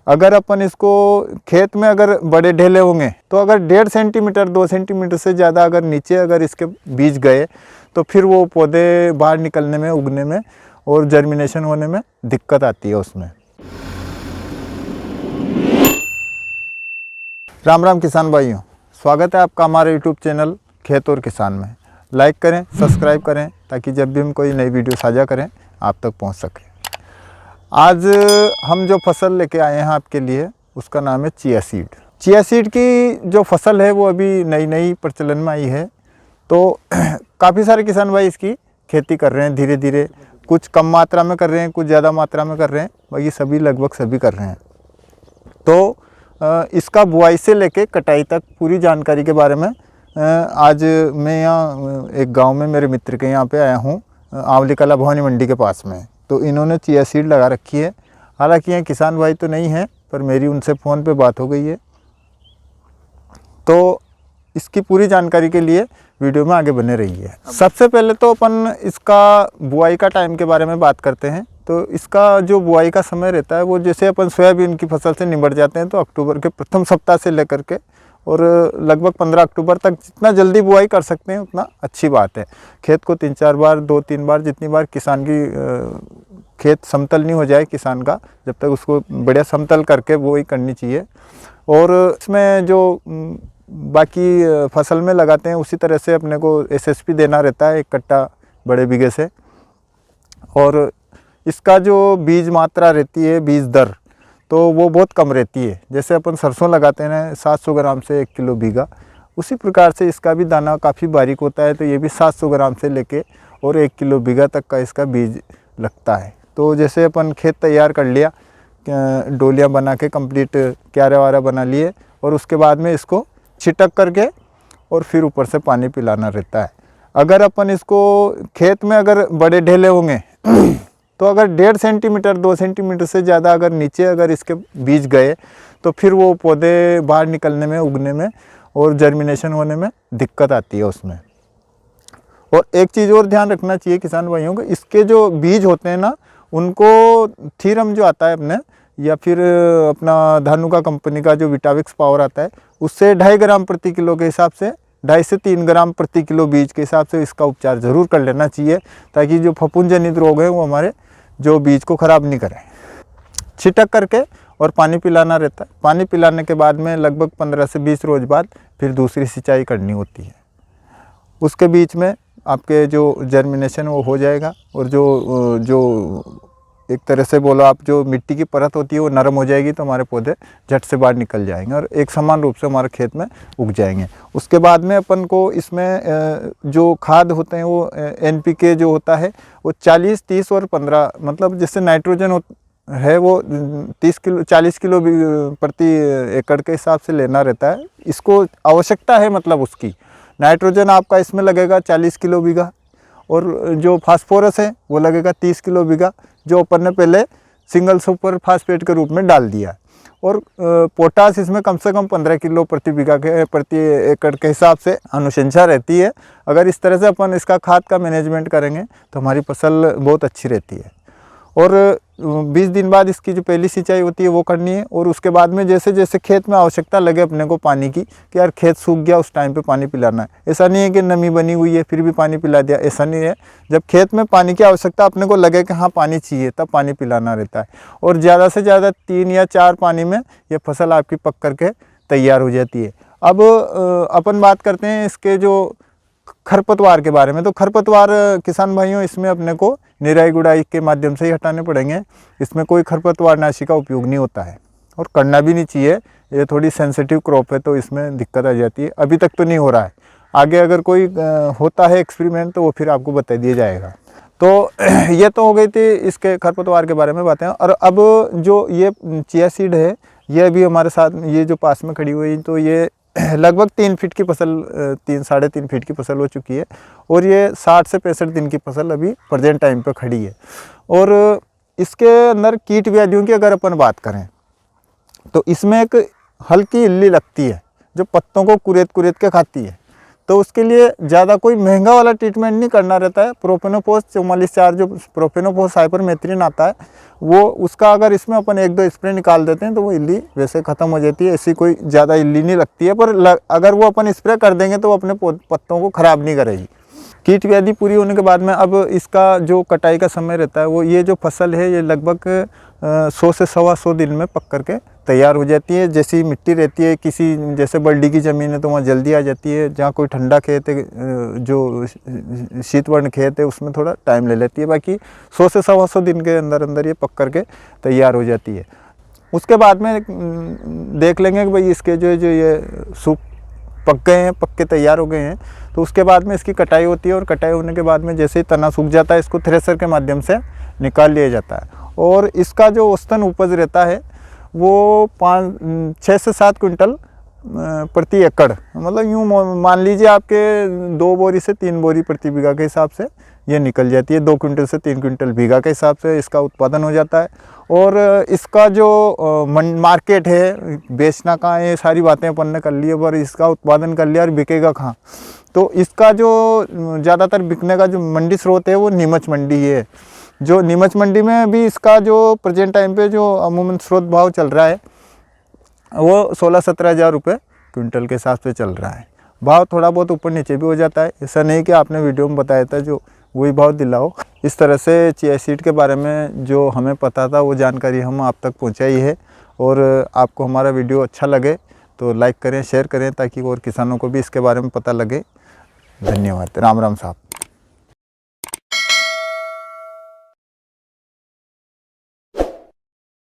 अगर अपन इसको खेत में अगर बड़े ढेले होंगे तो अगर 1.5 सेंटीमीटर 2 सेंटीमीटर से ज़्यादा अगर नीचे अगर इसके बीज गए तो फिर वो पौधे बाहर निकलने में, उगने में और जर्मिनेशन होने में दिक्कत आती है उसमें। राम राम किसान भाइयों, स्वागत है आपका हमारे यूट्यूब चैनल खेत और किसान में। लाइक करें, सब्सक्राइब करें ताकि जब भी हम कोई नई वीडियो साझा करें आप तक पहुंच सके। आज हम जो फसल लेके आए हैं आपके लिए उसका नाम है चिया सीड। चिया सीड की जो फसल है वो अभी नई नई प्रचलन में आई है, तो काफ़ी सारे किसान भाई इसकी खेती कर रहे हैं धीरे धीरे। कुछ कम मात्रा में कर रहे हैं, कुछ ज़्यादा मात्रा में कर रहे हैं, बाकी सभी लगभग सभी कर रहे हैं। तो इसका बुआई से लेके कटाई तक पूरी जानकारी के बारे में आज मैं यहाँ एक गांव में मेरे मित्र के यहाँ पे आया हूँ, आंवली कला भवानी मंडी के पास में। तो इन्होंने चिया सीड लगा रखी है। हालांकि ये किसान भाई तो नहीं है, पर मेरी उनसे फ़ोन पे बात हो गई है। तो इसकी पूरी जानकारी के लिए वीडियो में आगे बने रहिए। सबसे पहले तो अपन इसका बुआई का टाइम के बारे में बात करते हैं। तो इसका जो बुआई का समय रहता है वो जैसे अपन सोयाबीन की फसल से निपट जाते हैं तो अक्टूबर के प्रथम सप्ताह से लेकर के और लगभग 15 अक्टूबर तक जितना जल्दी बुआई कर सकते हैं उतना अच्छी बात है। खेत को 3-4 बार 2-3 बार जितनी बार किसान की खेत समतल नहीं हो जाए किसान का, जब तक उसको बढ़िया समतल करके बुआई करनी चाहिए। और इसमें जो बाकी फसल में लगाते हैं उसी तरह से अपने को एसएसपी देना रहता है 1 कट्टा बड़े बीघे से। और इसका जो बीज मात्रा रहती है, बीज दर, तो वो बहुत कम रहती है। जैसे अपन सरसों लगाते हैं 700 ग्राम से 1 किलो बीघा, उसी प्रकार से इसका भी दाना काफ़ी बारीक होता है। तो ये भी 700 ग्राम से लेके और 1 किलो बीघा तक का इसका बीज लगता है। तो जैसे अपन खेत तैयार कर लिया, डोलियाँ बना के कंप्लीट क्यारे वारा बना लिए और उसके बाद में इसको छिटक करके और फिर ऊपर से पानी पिलाना रहता है। अगर अपन इसको खेत में अगर बड़े ढेले होंगे तो अगर 1.5 सेंटीमीटर 2 सेंटीमीटर से ज़्यादा अगर नीचे अगर इसके बीज गए तो फिर वो पौधे बाहर निकलने में, उगने में और जर्मिनेशन होने में दिक्कत आती है उसमें। और एक चीज़ और ध्यान रखना चाहिए किसान भाइयों को, इसके जो बीज होते हैं ना, उनको थीरम जो आता है अपने, या फिर अपना धानुका कंपनी का जो विटाविक्स पावर आता है, उससे 2.5 ग्राम प्रति किलो के हिसाब से 2.5 से 3 ग्राम प्रति किलो बीज के हिसाब से इसका उपचार ज़रूर कर लेना चाहिए, ताकि जो फफूंद जनित रोग है वो हमारे जो बीज को ख़राब नहीं करें। छिटक करके और पानी पिलाना रहता है। पानी पिलाने के बाद में लगभग 15 से 20 रोज बाद फिर दूसरी सिंचाई करनी होती है। उसके बीच में आपके जो जर्मिनेशन वो हो जाएगा और जो एक तरह से बोलो आप, जो मिट्टी की परत होती है वो नरम हो जाएगी, तो हमारे पौधे झट से बाहर निकल जाएंगे और एक समान रूप से हमारे खेत में उग जाएंगे। उसके बाद में अपन को इसमें जो खाद होते हैं वो NPK जो होता है वो 40, 30 और 15, मतलब जैसे नाइट्रोजन है वो 40 किलो प्रति एकड़ के हिसाब से लेना रहता है। इसको आवश्यकता है, मतलब उसकी नाइट्रोजन आपका इसमें लगेगा 40 किलो बीघा और जो फास्फोरस है वो लगेगा 30 किलो बीघा, जो अपन ने पहले सिंगल सुपर फास्फेट के रूप में डाल दिया। और पोटास इसमें कम से कम 15 किलो प्रति बीघा के प्रति एकड़ के हिसाब से अनुशंसा रहती है। अगर इस तरह से अपन इसका खाद का मैनेजमेंट करेंगे तो हमारी फसल बहुत अच्छी रहती है। और 20 दिन बाद इसकी जो पहली सिंचाई होती है वो करनी है। और उसके बाद में जैसे जैसे खेत में आवश्यकता लगे अपने को पानी की, कि यार खेत सूख गया, उस टाइम पे पानी पिलाना है। ऐसा नहीं है कि नमी बनी हुई है फिर भी पानी पिला दिया, ऐसा नहीं है। जब खेत में पानी की आवश्यकता अपने को लगे कि हाँ पानी चाहिए, तब पानी पिलाना रहता है। और ज़्यादा से ज़्यादा 3 या 4 पानी में ये फसल आपकी पक करके तैयार हो जाती है। अब अपन बात करते हैं इसके जो खरपतवार के बारे में। तो खरपतवार किसान भाइयों इसमें अपने को निराई गुड़ाई के माध्यम से ही हटाने पड़ेंगे। इसमें कोई खरपतवार नाशी का उपयोग नहीं होता है और करना भी नहीं चाहिए। ये थोड़ी सेंसिटिव क्रॉप है तो इसमें दिक्कत आ जाती है। अभी तक तो नहीं हो रहा है, आगे अगर कोई होता है एक्सपेरिमेंट तो वो फिर आपको बता दिया जाएगा। तो ये तो हो गई थी इसके खरपतवार के बारे में बातें। और अब जो ये चिया सीड है, ये भी हमारे साथ ये जो पास में खड़ी हुई, तो ये लगभग 3 फीट की फसल, 3-3.5 फीट की फसल हो चुकी है और ये 60 से 65 दिन की फसल अभी प्रेजेंट टाइम पे खड़ी है। और इसके अंदर कीट व्याधियों की अगर अपन बात करें तो इसमें एक हल्की इल्ली लगती है जो पत्तों को कुरेद कुरेद के खाती है। तो उसके लिए ज़्यादा कोई महंगा वाला ट्रीटमेंट नहीं करना रहता है। प्रोफेनोफॉस 44/4 जो प्रोफेनोफॉस साइपरमेथ्रिन आता है, वो उसका अगर इसमें अपन 1-2 स्प्रे निकाल देते हैं तो वो इल्ली वैसे ख़त्म हो जाती है। ऐसी कोई ज़्यादा इल्ली नहीं लगती है, पर अगर वो अपन स्प्रे कर देंगे तो वो अपने पत्तों को ख़राब नहीं करेगी। कीट व्याधि पूरी होने के बाद में अब इसका जो कटाई का समय रहता है, वो ये जो फसल है ये लगभग 100 से 125 दिन में पक करके तैयार हो जाती है। जैसी मिट्टी रहती है, किसी जैसे बल्डी की ज़मीन है तो वहाँ जल्दी आ जाती है, जहाँ कोई ठंडा खेत है, जो शीतवर्ण खेत है, उसमें थोड़ा टाइम ले लेती है। बाकी 100 से 125 दिन के अंदर अंदर ये पक करके तैयार हो जाती है। उसके बाद में देख लेंगे कि भाई इसके जो ये सूख पक गए हैं, पक के तैयार हो गए हैं, तो उसके बाद में इसकी कटाई होती है। और कटाई होने के बाद में जैसे ही तना सूख जाता है, इसको थ्रेसर के माध्यम से निकाल लिया जाता है। और इसका जो औसतन उपज रहता है वो 6 से 7 क्विंटल प्रति एकड़, मतलब यूँ मान लीजिए आपके 2 बोरी से 3 बोरी प्रति बीघा के हिसाब से ये निकल जाती है। 2 क्विंटल से 3 क्विंटल बीघा के हिसाब से इसका उत्पादन हो जाता है। और इसका जो मार्केट है, बेचना कहाँ है, ये सारी बातें अपन ने कर ली है, पर इसका उत्पादन कर लिया और बिकेगा कहाँ। तो इसका जो ज़्यादातर बिकने का जो मंडी स्रोत है वो नीमच मंडी है। जो नीमच मंडी में भी इसका जो प्रेजेंट टाइम पे जो अमूमन स्रोत भाव चल रहा है वो 16-17 हज़ार रुपये क्विंटल के हिसाब से चल रहा है। भाव थोड़ा बहुत ऊपर नीचे भी हो जाता है, ऐसा नहीं कि आपने वीडियो में बताया था जो वही भाव दिलाओ। इस तरह से चिया सीड के बारे में जो हमें पता था वो जानकारी हम आप तक पहुंचाई है। और आपको हमारा वीडियो अच्छा लगे तो लाइक करें, शेयर करें, ताकि और किसानों को भी इसके बारे में पता लगे। धन्यवाद। राम राम साहब।